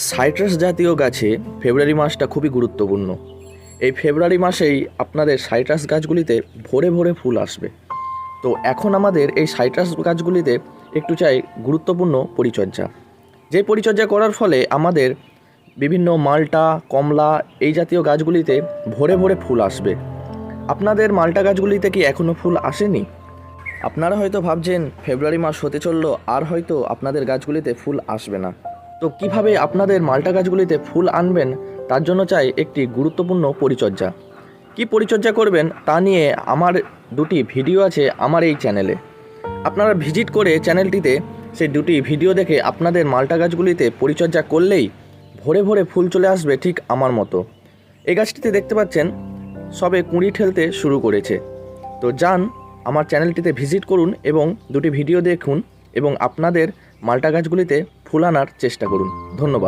Citrus জাতীয় গাছে ফেব্রুয়ারি মাসটা খুবই গুরুত্বপূর্ণ। এই ফেব্রুয়ারি মাসেই আপনাদের সাইট্রাস গাছগুলিতে ভরে ভরে ফুল আসবে। তো এখন আমাদের এই সাইট্রাস গাছগুলিতে একটু চাই গুরুত্বপূর্ণ পরিচর্যা। যে পরিচর্যা করার ফলে আমাদের বিভিন্ন মাল্টা, কমলা এই জাতীয় গাছগুলিতে ভরে ভরে ফুল আসবে। আপনাদের মাল্টা গাছগুলিতে কি এখনও ফুল আসেনি? আপনারা হয়তো ভাবছেন ফেব্রুয়ারি মাস হতে চললো আর হয়তো আপনাদের গাছগুলিতে ফুল আসবে না। তো কিভাবে আপনাদের মাল্টা গাছগুলিতে ফুল আনবেন তার জন্য চাই একটি গুরুত্বপূর্ণ পরিচর্যা। কি পরিচর্যা করবেন তা নিয়ে আমার দুটি ভিডিও আছে আমার এই চ্যানেলে। আপনারা ভিজিট করে চ্যানেলটিতে সেই দুটি ভিডিও দেখে আপনাদের মাল্টা গাছগুলিতে পরিচর্যা করলেই ভরে ভরে ফুল চলে আসবে ঠিক আমার মতো। এই গাছটিতে দেখতে পাচ্ছেন সবে কুঁড়ি ঠেলতে শুরু করেছে। তো যান আমার চ্যানেলটিতে ভিজিট করুন এবং দুটি ভিডিও দেখুন এবং আপনাদের মাল্টা গাছগুলিতে ফুল আনার চেষ্টা করুন। ধন্যবাদ।